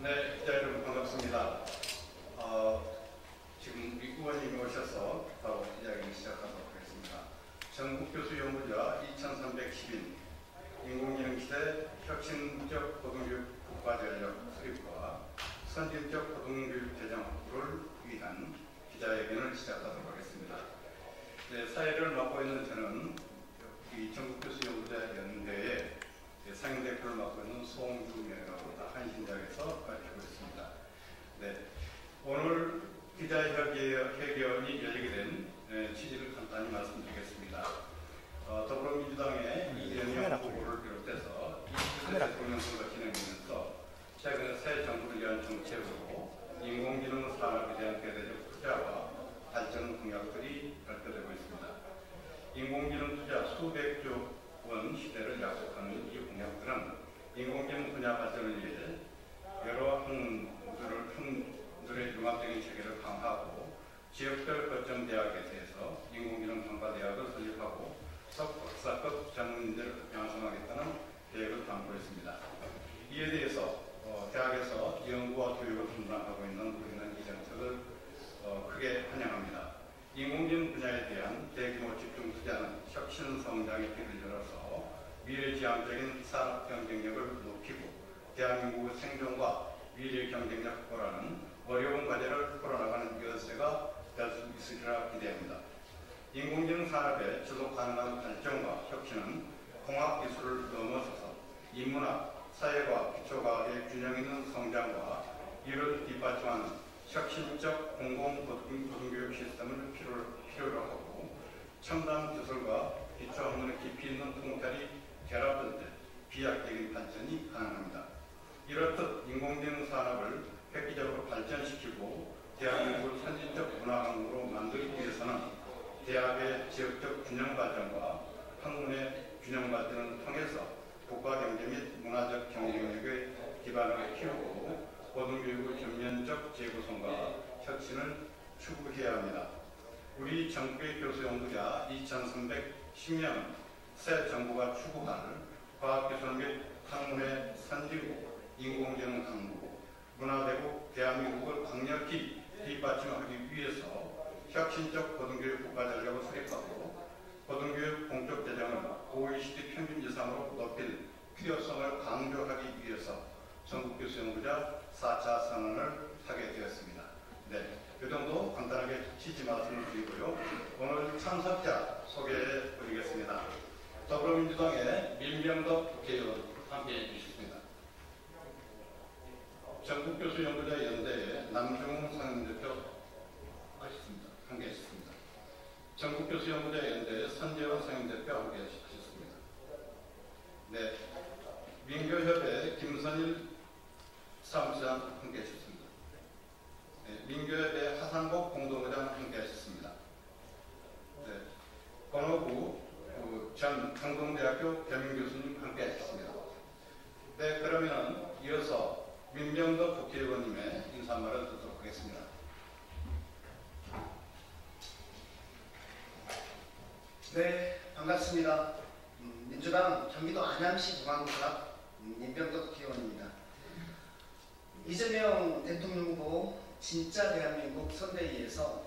네, 기자 여러분 반갑습니다. 지금 위 의원님이 오셔서 바로 이야기를 시작하도록 하겠습니다. 전국교수 연구자 2310인 인공지능시대 혁신적 고등교육 국가전략 수립과 선진적 고등교육 재정 확보를 위한 기자회견을 시작하도록 하겠습니다. 네, 사회를 맡고 있는 저는 이 전국교수 연구자 연대의 상임대표를 맡고 있는 송중현이라고 한신대학에서 가르치고 있습니다. 네, 오늘 기자회견이 열리게 된 취지를 간단히 말씀드리겠습니다. 더불어민주당의 이재명 후보를 비롯해서 이준석 대통령 선거가 진행되면서 최근 새 정부를 위한 정책으로 인공지능 산업에 대한 대대적 투자와 발전 공약들이 발표되고 있습니다. 인공지능 투자 수백조 원 시대를 약속하는 이 공약들은 인공지능 분야 발전을 위해 여러 학문들의 융합적인 체계를 강화하고 지역별 거점 대학에서 인공지능 강과대학을 설립하고 석박사급 전문인들을 양성하겠다는 계획을 담고있습니다. 이에 대해서 대학에서 연구와 교육을 분담하고 있는 우리는 이 정책을 크게 환영합니다. 인공지능 분야에 대한 대규모 집중 투자는 혁신 성장의 길을 열어서 미래지향적인 산업 경쟁력을 높이고 대한민국의 생존과 미래 경쟁력 확보라는 어려운 과제를 풀어나가는 열쇠가 될 수 있으리라 기대합니다. 인공지능 산업의 지속 가능한 발전과 혁신은 공학기술을 넘어서서 인문학, 사회과학, 기초과학의 균형 있는 성장과 이를 뒷받침하는 혁신적 공공고등교육 시스템을 필요로 하고 첨단 기술과 기초학문의 깊이 있는 통찰이 결합될 때 비약적인 발전이 가능합니다. 이렇듯 인공지능 산업을 획기적으로 발전시키고 대한민국을 선진적 문화강국으로 만들기 위해서는 대학의 지역적 균형 발전과 학문의 균형 발전을 통해서 국가 경제 및 문화적 경쟁력의 기반을 키우고 고등교육의 전면적 재구성과 혁신을 추구해야 합니다. 우리 정부의 교수 연구자 2310년 새 정부가 추구할 과학기술 및 학문의 선진국, 인공지능 강국, 문화대국 대한민국을 강력히 뒷받침하기 위해서 혁신적 고등교육 국가전략을 수립하고 고등교육 공적 재정을 OECD 평균 이상으로 높일 필요성을 강조하기 위해서 전국교수 연구자 4차 선언을 하게 되었습니다. 네, 이 정도 간단하게 취지 말씀을 드리고요. 오늘 참석자 소개해 드리겠습니다. 더불어민주당의 민병덕 국회의원 함께해 주셨습니다. 전국교수 연구자 연대의 남중훈 상임대표 하셨습니다. 함께해 주셨습니다. 전국교수 연구자 연대의 선재원 상임대표 함께해 주셨습니다. 네, 민교협의 김선일 사무처장 함께 하셨습니다. 네, 민교협의 하상복 공동의장 함께 하셨습니다. 네, 권호구 전 경동대학교 겸임교수님 함께 하셨습니다. 네, 그러면 이어서 민병덕 국회의원님의 인사말을 듣도록 하겠습니다. 네, 반갑습니다. 민주당 경기도 안양시 중앙구갑 민병덕 국회의원입니다. 이재명 대통령 후보 진짜 대한민국 선대위에서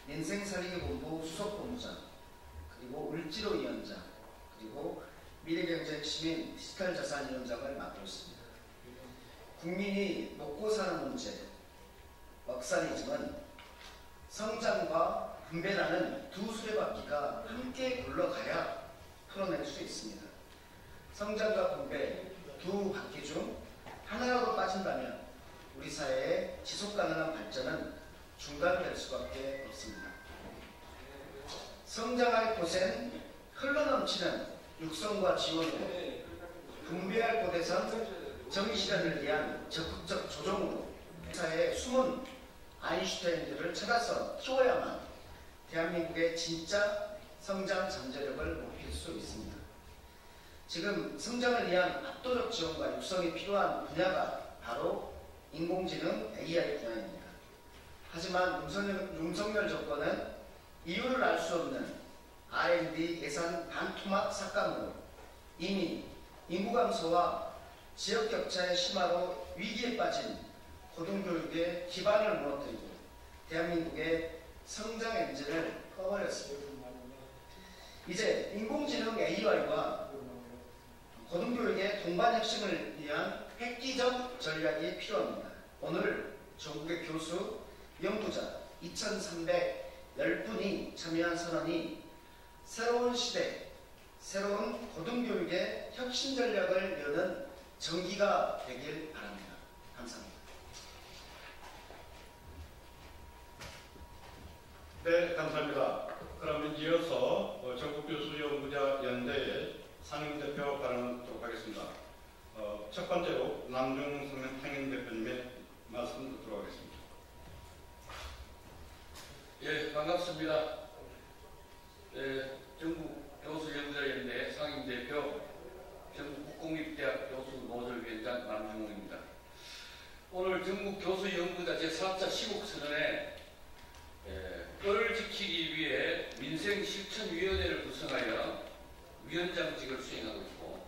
민생살리기본부 수석본부장, 그리고 을지로위원장, 그리고 미래경제혁신인 디지털자산위원장을 맡고 있습니다. 국민이 먹고 사는 문제, 먹살이즘은 성장과 분배라는 두 수레바퀴가 함께 굴러가야 풀어낼 수 있습니다. 성장과 분배 두 바퀴 중 하나라도 빠진다면 우리 사회의 지속가능한 발전은 중단될 수밖에 없습니다. 성장할 곳엔 흘러넘치는 육성과 지원으로, 분배할 곳에선 정의실현을 위한 적극적 조정으로 사회의 숨은 아인슈타인들을 찾아서 키워야만 대한민국의 진짜 성장 잠재력을 높일 수 있습니다. 지금 성장을 위한 압도적 지원과 육성이 필요한 분야가 바로 인공지능 AI 분야입니다. 하지만 윤석열 정권은 이유를 알 수 없는 R&D 예산 반토막 삭감으로 이미 인구 감소와 지역 격차의 심화로 위기에 빠진 고등교육의 기반을 무너뜨리고 대한민국의 성장 엔진을 꺼버렸습니다. 이제 인공지능 AI와 고등교육의 동반 혁신을 위한 획기적 전략이 필요합니다. 오늘 전국의 교수, 연구자 2,310분이 참여한 선언이 새로운 시대, 새로운 고등교육의 혁신 전략을 여는 전기가 되길 바랍니다. 감사합니다. 네, 감사합니다. 그러면 이어서 전국교수연구자연대의 상임대표 발언하도록 하겠습니다. 첫 번째로 남중훈 상임대표님의 말씀 듣도록 하겠습니다. 예, 반갑습니다. 전국교수연구자연대 상임대표 전국국공립대학 교수노조위원장 남중훈입니다. 오늘 전국교수연구자 제4차 시국선언에 을 지키기 위해 민생실천위원회를 구성하여 위원장직을 수행하고 있고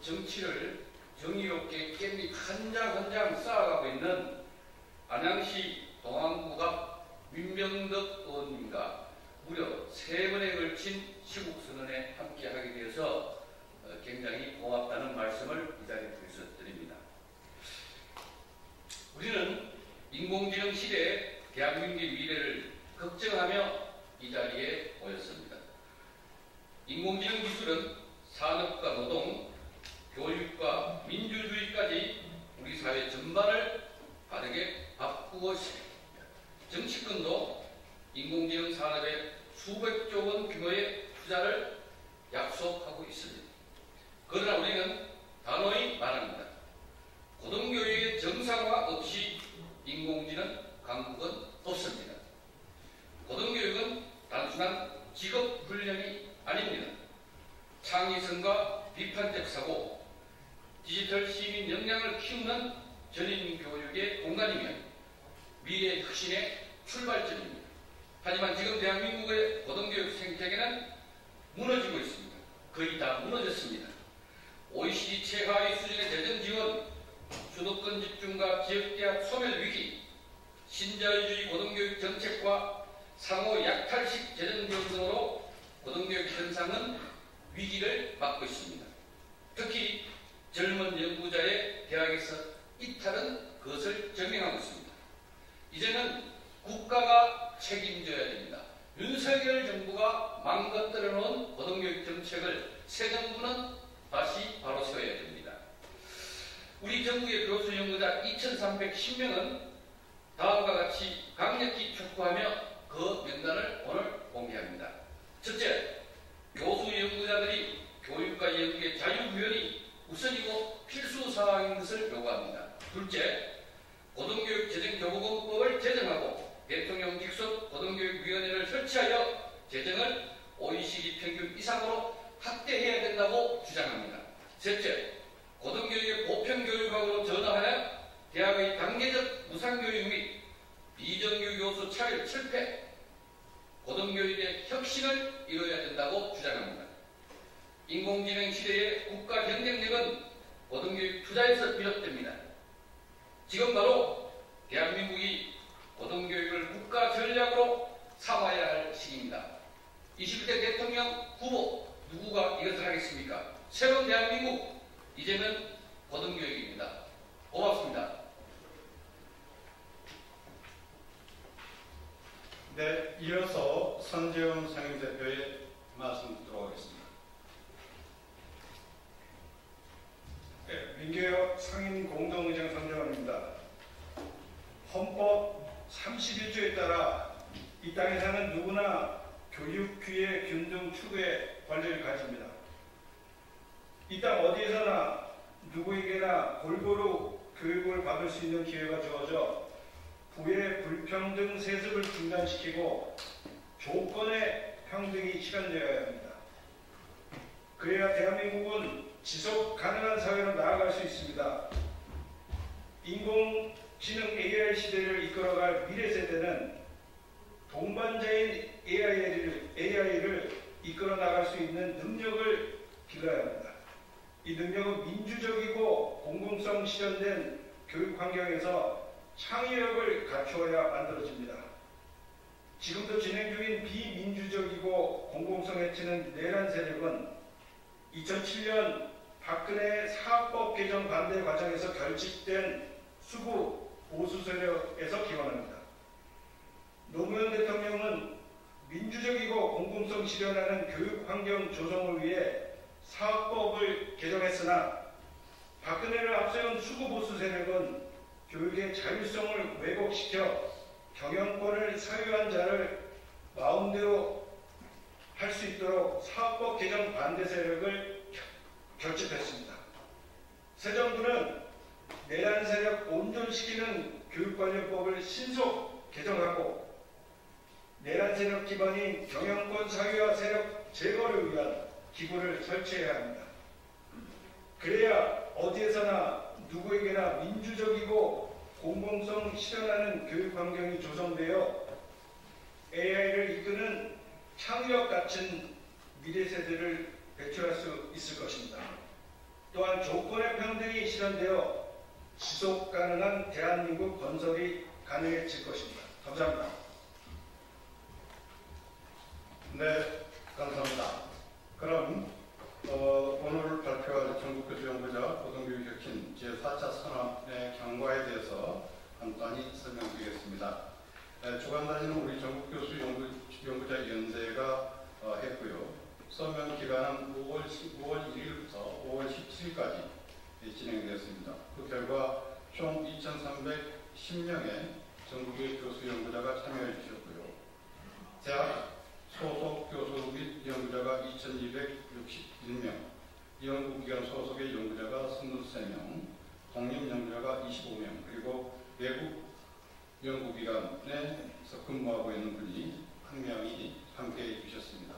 정치를 정의롭게 깻잎 한 장 한 장 쌓아가고 있는 안양시 동안구갑 민병덕 의원님과 무려 3번에 걸친 시국선언에 함께하게 되어서 굉장히 고맙다는 말씀을 이 자리에서 드립니다. 우리는 인공지능 시대에 대한민국의 미래를 걱정하며 이 자리에 모였습니다. 인공지능 기술은 산업과 노동, 교육과 민주주의까지 우리 사회 전반을 빠르게 바꾸고 있습니다. 정치권도 인공지능 산업에 수백조 원 규모의 투자를 약속하고 있습니다. 그러나 우리는 단호히 말합니다. 고등교육의 정상화 없이 인공지능 강국은 없습니다. 고등교육은 단순한 직업훈련이 아닙니다. 창의성과 비판적 사고, 디지털 시민 역량을 키우는 전인교육의 공간이며 미래 혁신의 출발점입니다. 하지만 지금 대한민국의 고등교육 생태계는 무너지고 있습니다. 거의 다 무너졌습니다. OECD 최하위 수준의 재정 지원, 주도권 집중과 지역대학 소멸 위기, 신자유주의 고등교육 정책과 상호 약탈식 재정 지원 등으로 고등교육 현상은 위기를 맞고 있습니다. 특히 젊은 연구자의 대학에서 이탈은 그것을 증명하고 있습니다. 이제는 국가가 책임져야 됩니다. 윤석열 정부가 망가뜨려 놓은 고등교육 정책을 새 정부는 다시 바로 세워야 됩니다. 우리 전국의 교수 연구자 2,310명은 다음과 같이 강력히 촉구하며 그 명단을 오늘 공개합니다. 첫째, 교수 연구자들이 교육과 연구의 자유구현이 우선이고 필수사항인 것을 요구합니다. 둘째, 고등교육 재정교부금법을 제정하고 대통령 직속 고등교육위원회를 설치하여 재정을 OECD 평균 이상으로 확대해야 된다고 주장합니다. 셋째, 고등교육의 보편교육학으로 전환하여 대학의 단계적 무상교육 및 비정규 교수 차별 철폐, 고등교육의 혁신을 이뤄야 된다고 주장합니다. 인공지능 시대의 국가 경쟁력은 고등교육 투자에서 비롯됩니다. 지금 바로 대한민국이 고등교육을 국가 전략으로 삼아야 할 시기입니다. 21대 대통령 후보 누구가 이것을 하겠습니까? 새로운 대한민국, 이제는 고등교육입니다. 고맙습니다. 네, 이어서 선재훈 상임대표의 말씀 듣도록 하겠습니다. 네, 민교협 상임 공동의장 선재훈입니다. 헌법 31조에 따라 이 땅에 사는 누구나 교육, 기회, 균등, 추구의 권리를 가집니다. 이 땅 어디에서나 누구에게나 골고루 교육을 받을 수 있는 기회가 주어져 부의 불평등 세습을 중단시키고 조건의 평등이 실현되어야 합니다. 그래야 대한민국은 지속 가능한 사회로 나아갈 수 있습니다. 인공지능 AI 시대를 이끌어갈 미래 세대는 동반자인 AI를 이끌어 나갈 수 있는 능력을 길러야 합니다. 이 능력은 민주적이고 공공성 실현된 교육 환경에서 창의력을 갖추어야 만들어집니다. 지금도 진행 중인 비민주적이고 공공성 해치는 내란 세력은 2007년 박근혜 사학법 개정 반대 과정에서 결집된 수구 보수 세력에서 기원합니다. 노무현 대통령은 민주적이고 공공성 실현하는 교육 환경 조성을 위해 사학법을 개정했으나 박근혜를 앞세운 수구 보수 세력은 교육의 자율성을 왜곡시켜 경영권을 사유한 자를 마음대로 할 수 있도록 사학법 개정 반대 세력을 결집했습니다. 새 정부는 내란 세력 온전시키는 교육관련법을 신속 개정하고 내란 세력 기반인 경영권 사유화 세력 제거를 위한 기구를 설치해야 합니다. 그래야 어디에서나 누구에게나 민주적이고 공공성 실현하는 교육 환경이 조성되어 AI를 이끄는 창의력 갖춘 미래 세대를 배출할 수 있을 것입니다. 또한 조건의 평등이 실현되어 지속 가능한 대한민국 건설이 가능해질 것입니다. 감사합니다. 네, 감사합니다. 그럼 오늘 발표할 전국교수연구자 고등교육혁신 제4차 산업의 경과에 대해서 간단히 설명드리겠습니다. 주관단위는 우리 전국교수연구자 연대가 했고요. 서명 기간은 5월 1일부터 5월 17일까지 진행되었습니다. 그 결과 총 2,310명의 전국의 교수 연구자가 참여해 주셨고요. 대학 소속 교수 및 연구자가 2,261명, 연구기관 소속의 연구자가 23명, 독립 연구자가 25명, 그리고 외국 연구기관에서 근무하고 있는 분이 1명이 함께해 주셨습니다.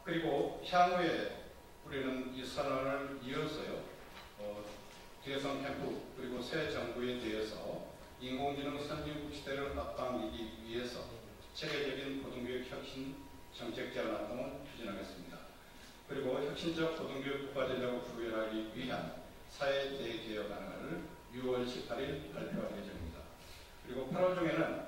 그리고 향후에 우리는 이 선언을 이어서요, 대선 캠프 그리고 새 정부에 대해서 인공지능 선진 시대를 앞당기기 위해서 체계적인 고등교육 혁신 정책 제안 활동을 추진하겠습니다. 그리고 혁신적 고등교육 국가전략을 구현하기 위한 사회 대개혁안을 6월 18일 발표할 예정입니다. 그리고 8월 중에는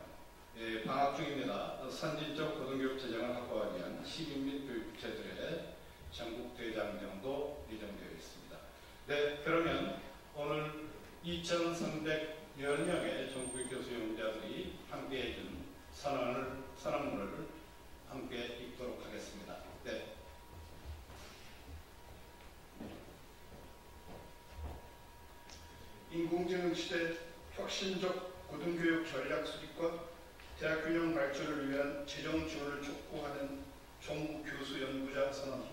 방학 중입니다. 선진적 고등교육 재정을 확보하기 위한 시민 및 교육체들의 전국 대장정도 예정되어 있습니다. 네, 그러면 오늘 2,310명의 전국의 교수 연구자들이 함께해 준 선언문을 함께 읽도록 하겠습니다. 네. 인공지능 시대 혁신적 고등교육 전략 수립과 대학 균형 발전을 위한 재정 지원을 촉구하는 전국 교수 연구자 선언.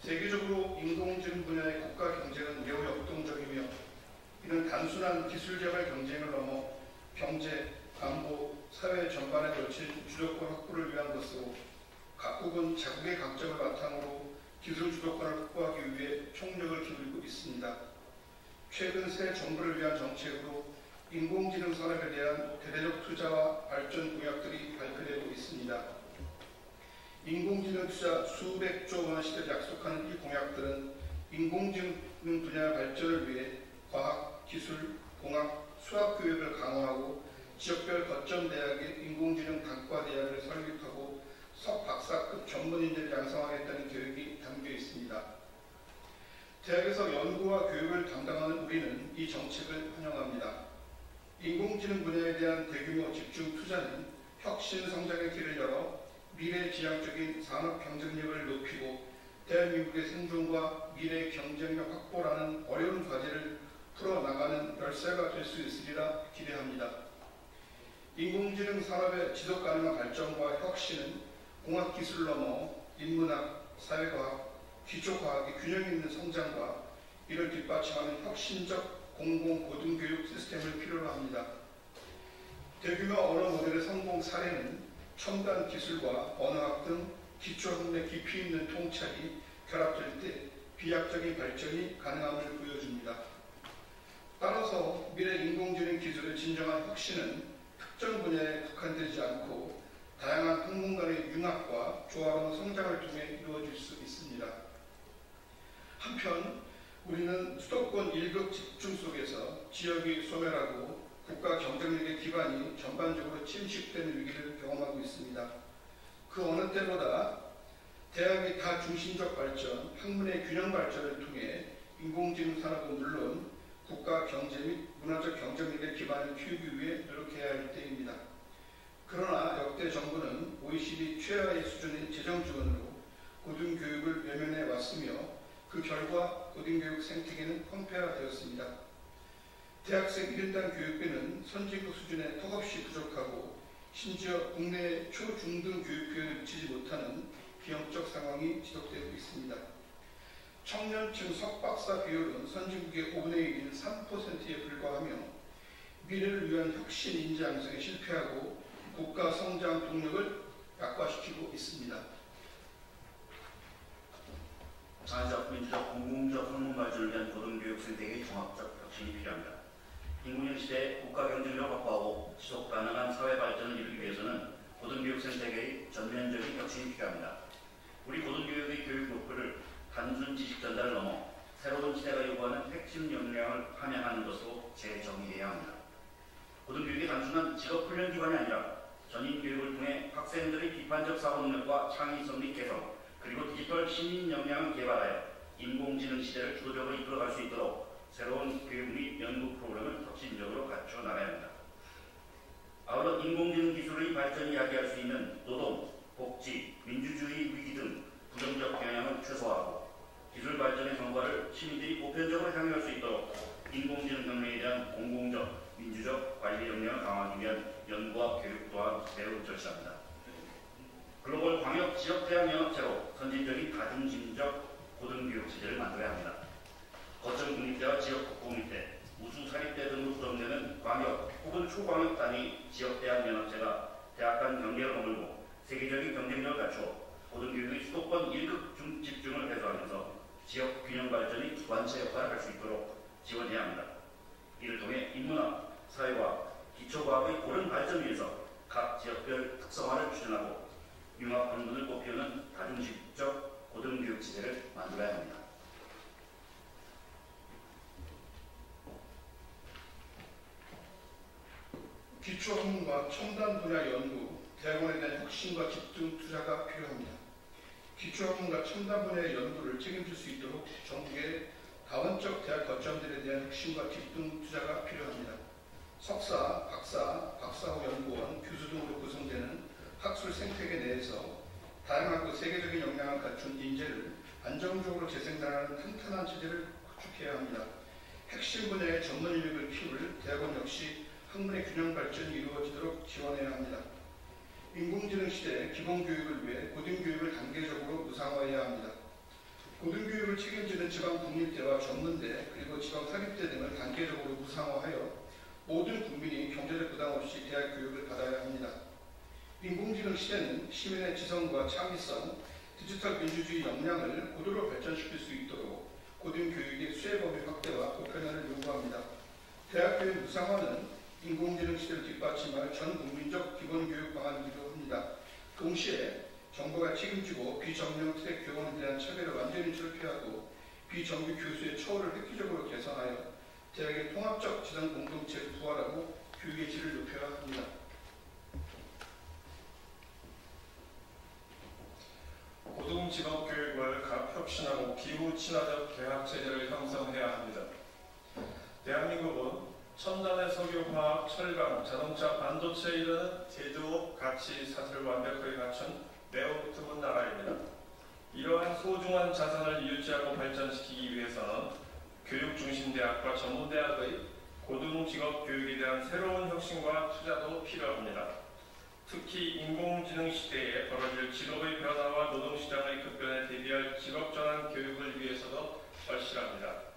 세계적으로 인공지능 분야의 국가 경쟁은 매우 역동적이며 이는 단순한 기술 개발 경쟁을 넘어 경제, 안보, 사회 전반에 걸친 주도권 확보를 위한 것으로 각국은 자국의 강점을 바탕으로 기술 주도권을 확보하기 위해 총력을 기울이고 있습니다. 최근 새 정부를 위한 정책으로 인공지능 산업에 대한 대대적 투자와 발전 공약들이 발표되고 있습니다. 인공지능 투자 수백조 원씩을 약속하는 이 공약들은 인공지능 분야 발전을 위해 과학, 기술, 공학, 수학 교육을 강화하고 지역별 거점 대학의 인공지능 단과 대학을 설립하고 석박사급 전문인들을 양성하겠다는 계획이 담겨 있습니다. 대학에서 연구와 교육을 담당하는 우리는 이 정책을 환영합니다. 인공지능 분야에 대한 대규모 집중 투자는 혁신 성장의 길을 열어 미래지향적인 산업 경쟁력을 높이고 대한민국의 생존과 미래 경쟁력 확보라는 어려운 과제를 풀어나가는 열쇠가 될 수 있으리라 기대합니다. 인공지능 산업의 지속가능한 발전과 혁신은 공학기술을 넘어 인문학, 사회과학, 기초과학의 균형 있는 성장과 이를 뒷받침하는 혁신적 공공고등교육 시스템을 필요로 합니다. 대규모 언어 모델의 성공 사례는 첨단 기술과 언어학 등 기초학문의 깊이 있는 통찰이 결합될 때 비약적인 발전이 가능함을 보여줍니다. 따라서 미래 인공지능 기술의 진정한 혁신은 특정 분야에 국한되지 않고 다양한 학문 간의 융합과 조화로운 성장을 통해 이루어질 수 있습니다. 한편 우리는 수도권 1급 집중 속에서 지역이 소멸하고 국가 경쟁력의 기반이 전반적으로 침식되는 위기를 경험하고 있습니다. 그 어느 때보다 대학의 다중심적 발전, 학문의 균형 발전을 통해 인공지능 산업은 물론 국가 경제 및 문화적 경쟁력의 기반을 키우기 위해 노력해야 할 때입니다. 그러나 역대 정부는 OECD 최하의 수준의 재정 지원으로 고등교육을 외면해 왔으며 그 결과 고등교육 생태계는 황폐화되었습니다. 대학생 1인당 교육비는 선진국 수준에 턱없이 부족하고 심지어 국내 초중등 교육비에 미치지 못하는 비용적 상황이 지속되고 있습니다. 청년층 석박사 비율은 선진국의 5분의 1인 3%에 불과하며 미래를 위한 혁신 인재 양성에 실패하고 국가 성장 동력을 약화시키고 있습니다. 사회적, 민주적, 공공적 학문 발전을 위한 고등교육 생태계의 종합적 혁신이 필요합니다. 인공지능 시대에 국가 경쟁력을 확보하고 지속 가능한 사회 발전을 이루기 위해서는 고등교육 생태계의 전면적인 혁신이 필요합니다. 우리 고등교육의 교육 목표를 단순 지식 전달을 넘어 새로운 시대가 요구하는 핵심 역량을 함양하는 것으로 재정의해야 합니다. 고등교육이 단순한 직업훈련 기관이 아니라 전인 교육을 통해 학생들의 비판적 사고 능력과 창의성 및 개성, 그리고 디지털 시민 역량을 개발하여 인공지능 시대를 주도적으로 이끌어갈 수 있도록 새로운 교육 및 연구 프로그램을 혁신적으로 갖춰 나가야 합니다. 아울러 인공지능 기술의 발전이 야기할 수 있는 노동, 복지, 민주주의 위기 등 부정적 영향을 최소화하고 기술 발전의 성과를 시민들이 보편적으로 향유할 수 있도록 인공지능 혁명에 대한 공공적, 민주적 관리 역량을 강화하기 위한 연구와 교육 또한 매우 절실합니다. 글로벌 광역 지역대학연합체로 선진적인 다중심적 고등교육 체제를 만들어야 합니다. 거점 국립대와 지역 국공립대, 우수 사립대 등으로 구성되는 광역 혹은 초광역 단위 지역대학연합체가 대학 간 경계를 허물고 세계적인 경쟁력을 갖추어 고등교육의 수도권 1급 집중을 해소하면서 지역 균형 발전의 관체 역할을 할 수 있도록 지원해야 합니다. 이를 통해 인문학, 사회과학, 기초과학의 옳은 발전 위해서 각 지역별 특성화를 추진하고 융합 학문을 꽃피우는 다중식적 고등교육 체제를 만들어야 합니다. 기초학문과 첨단 분야 연구, 대학원에 대한 혁신과 집중 투자가 필요합니다. 기초학문과 첨단 분야의 연구를 책임질 수 있도록 전국의 다원적 대학 거점들에 대한 혁신과 집중 투자가 필요합니다. 석사, 박사, 박사후 연구원, 교수 등으로 구성되는 학술 생태계 내에서 다양하고 세계적인 역량을 갖춘 인재를 안정적으로 재생산하는 탄탄한 체제를 구축해야 합니다. 핵심 분야의 전문 인력을 키울 대학원 역시 학문의 균형 발전이 이루어지도록 지원해야 합니다. 인공지능 시대 기본교육을 위해 고등교육을 단계적으로 무상화해야 합니다. 고등교육을 책임지는 지방국립대와 전문대 그리고 지방사립대 등을 단계적으로 무상화하여 모든 국민이 경제적 부담 없이 대학 교육을 받아야 합니다. 인공지능 시대는 시민의 지성과 창의성, 디지털 민주주의 역량을 고도로 발전시킬 수 있도록 고등교육의 수혜 범위 확대와 보편화를 요구합니다. 대학교육 무상화는 인공지능 시대를 뒷받침할 전 국민적 기본교육 방안이기도 합니다. 동시에 정부가 책임지고 비정규 트랙 교원에 대한 차별을 완전히 철폐하고 비정규 교수의 처우를 획기적으로 개선하여 대학의 통합적 지성 공동체를 부활하고 교육의 질을 높여야 합니다. 고등직업교육을 혁신하고 기후 친화적 대학 체제를 형성해야 합니다. 대한민국은 첨단의 석유, 화학, 철강, 자동차, 반도체에 이르는 제조업 가치 사슬을 완벽하게 갖춘 매우 드문 나라입니다. 이러한 소중한 자산을 유지하고 발전시키기 위해서는 교육 중심 대학과 전문대학의 고등직업교육에 대한 새로운 혁신과 투자도 필요합니다. 특히 인공지능 시대에 벌어질 직업의 변화와 노동시장의 급변에 대비할 직업전환 교육을 위해서도 절실합니다.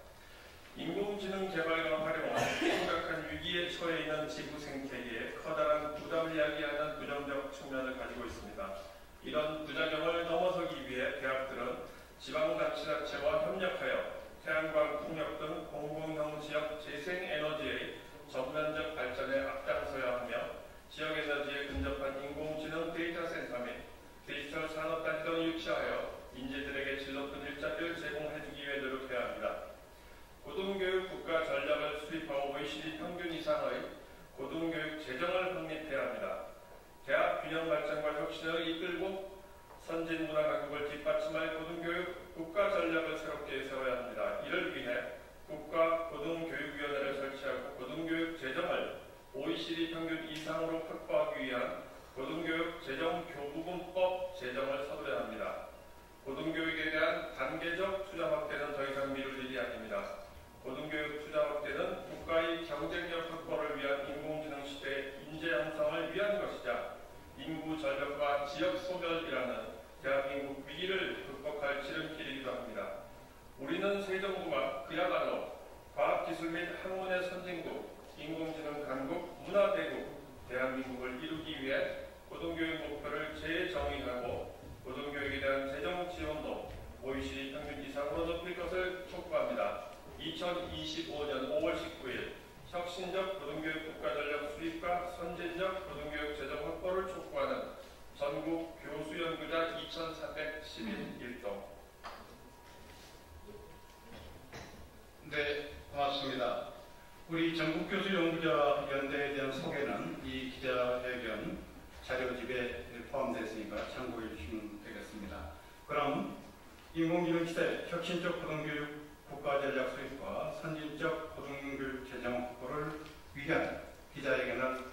인공지능 개발과 활용은 심각한 위기에 처해 있는 지구 생태계에 커다란 부담을 야기하는 부정적 측면을 가지고 있습니다. 이런 부작용을 넘어서기 위해 대학들은 지방자치단체와 협력하여 태양광, 풍력 등 공공형 지역 재생에너지의 전면적 발전에 앞장서야 하며 지역에너지에 근접한 인공지능 데이터 센터 및 디지털 산업단지 등을 유치하여 인재들에게 질 높은 일자리를 제공해주기 위해 노력해야 합니다. 고등교육 국가 전략을 수립하고 OECD 평균 이상의 고등교육 재정을 확립해야 합니다. 대학 균형 발전과 혁신을 이끌고 선진 문화 강국을 뒷받침할 고등교육 국가 전략을 새롭게 세워야 합니다. 이를 위해 국가 고등교육위원회를 설치하고 고등교육 재정을 OECD 평균 이상으로 확보하기 위한 고등교육 재정 교부금법 제정을 서두려야 합니다. 고등교육에 대한 단계적 투자 확대는 더 이상 미룰 일이 아닙니다. 고등교육 투자 확대는 국가의 경쟁력 확보를 위한 인공지능 시대의 인재 양성을 위한 것이자 인구 절벽과 지역 소멸이라는 대한민국 위기를 극복할 지름길이기도 합니다. 우리는 새 정부가 그야말로 과학기술 및 학문의 선진국, 인공지능 강국, 문화대국, 대한민국을 이루기 위해 고등교육 목표를 재정의하고 고등교육에 대한 재정 지원도 OECD 평균 이상으로 높일 것을 촉구합니다. 2025년 5월 19일 혁신적 고등교육 국가전략 수립과 선진적 고등교육 재정 확보를 촉구하는 전국 교수연구자 2411동. 네, 고맙습니다. 우리 전국교수연구자 연대에 대한 소개는 이 기자회견 자료집에 포함되었으니까 참고해 주시면 되겠습니다. 그럼 인공지능 시대 혁신적 고등교육 국가전략 수립과 선진적 고등교육 재정 확보를 위한 기자회견을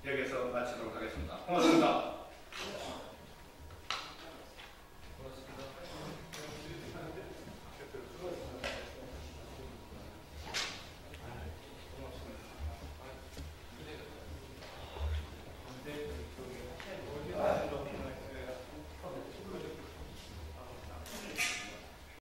여기서 마치도록 하겠습니다. 고맙습니다.